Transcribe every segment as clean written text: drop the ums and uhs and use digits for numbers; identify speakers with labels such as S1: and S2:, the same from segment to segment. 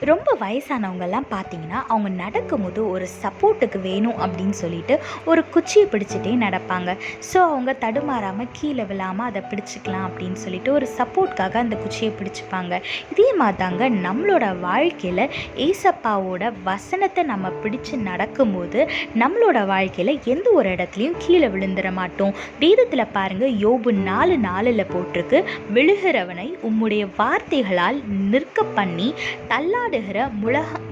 S1: ரொம்ப வயசானவங்கெல்லாம் பார்த்தீங்கன்னா, அவங்க நடக்கும்போது ஒரு சப்போர்ட்டுக்கு வேணும் அப்படின்னு சொல்லிட்டு, ஒரு குச்சிய பிடிச்சுட்டே நடப்பாங்க. ஸோ, அவங்க தடுமாறாம கீழ விழாம அத பிடிச்சுக்கலாம் அப்படின்னு சொல்லிட்டு, ஒரு சப்போர்ட்காக அந்த குச்சிய பிடிச்சுப்பாங்க. இதே மாரி தாங்க நம்மளோட வாழ்க்கையில ஏசப்பாவோட வசனத்த நம்ம பிடிச்சு நடக்கும்போது, நம்மளோட வாழ்க்கையில எந்த ஒரு இடத்துலயும் கீழ விழுந்துற மாட்டோம். வேதத்தில பாருங்க, யோபு 4:4 போட்டிருக்கு, "விழுகிறவனை உம்முடைய வார்த்தைகளால் நிற்க பண்ணி தள்ளாடுகிற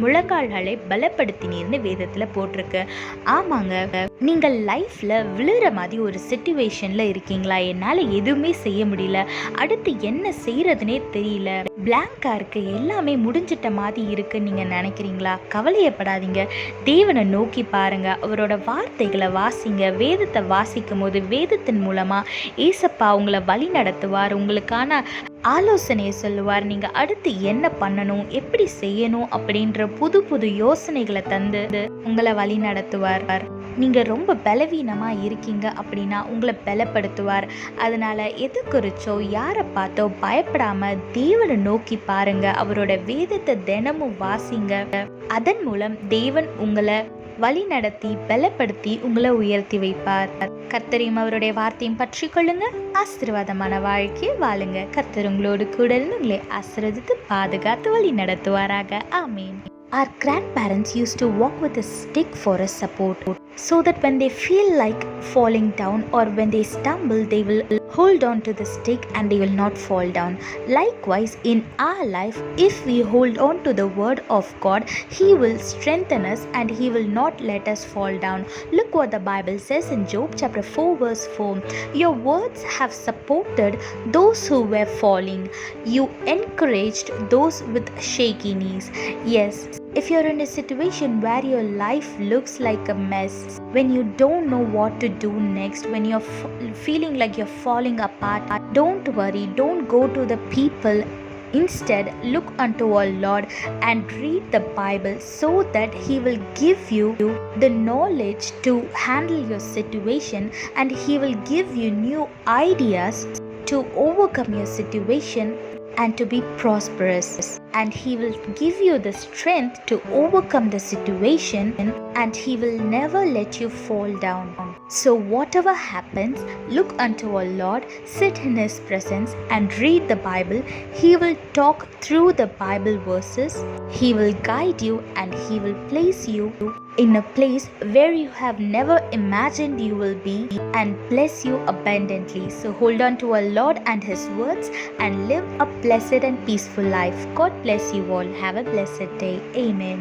S1: முழங்கால்களை பலப்படுத்தினீர்னு வேதத்துல போட்டிருக்கு. ஆமாங்க, நீங்கள் லைஃப்ல விழுற மாதிரி ஒரு சிச்சுவேஷன்ல இருக்கீங்களா? என்னால எதுவுமே செய்ய முடியல, அடுத்து என்ன செய்யறதுனே தெரியல, பிளாங்கா இருக்கு, எல்லாமே முடிஞ்சிட்ட மாதிரி இருக்குன்னு நீங்க நினைக்கிறீங்களா? கவலையப்படாதீங்க. தேவனை நோக்கி பாருங்க, அவரோட வார்த்தைகளை வாசிங்க. வேதத்தை வாசிக்கும் போது வேதத்தின் மூலமா ஏசப்பா உங்களை வழி நடத்துவார், உங்களுக்கான ஆலோசனையை சொல்லுவார். நீங்கள் அடுத்து என்ன பண்ணணும், எப்படி செய்யணும் அப்படின்ற புது புது யோசனைகளை தந்து உங்களை வழி நடத்துவார். நீங்கள் ரொம்ப பலவீனமாக இருக்கீங்க அப்படின்னா உங்களை பலப்படுத்துவார். அதனால் எது குறிச்சோ யாரை பார்த்தோ பயப்படாமல் தேவனை நோக்கி பாருங்க, அவரோட வேதத்தை தினமும் வாசிங்க. அதன் மூலம் தேவன் உங்களை வழி நடத்தி பலப்படுத்தி உங்களை உயர்த்தி வைப்பார். கர்த்தரையும் அவருடைய வார்த்தையும் பற்றி கொள்ளுங்க, ஆசீர்வாதமான வாழ்க்கையை வாழுங்க. கர்த்தர் உங்களோடு கூட இருந்து உங்களை ஆசீர்வதித்து பாதுகாத்து வழி நடத்துவாராக. ஆமீன். Our grandparents used to walk with a stick for a support, so that when they feel like falling down or when they stumble, they will hold on to the stick and they will not fall down. Likewise, in our life, if we hold on to the word of God, He will strengthen us and He will not let us fall down. Look what the Bible says in Job chapter 4 verse 4. Your words have supported those who were falling. You encouraged those with shaky knees. Yes, if you're in a situation where your life looks like a mess, when you don't know what to do next, when you're feeling like you're falling apart, don't worry, don't go to the people. Instead, look unto our Lord and read the Bible, so that He will give you the knowledge to handle your situation, and He will give you new ideas to overcome your situation and to be prosperous. And He will give you the strength to overcome the situation, and He will never let you fall down. So whatever happens, look unto our Lord, sit in His presence and read the Bible. He will talk through the Bible verses. He will guide you and He will place you in a place where you have never imagined you will be, and bless you abundantly. So hold on to our Lord and His words and live a blessed and peaceful life. God bless you all. Have a blessed day. Amen.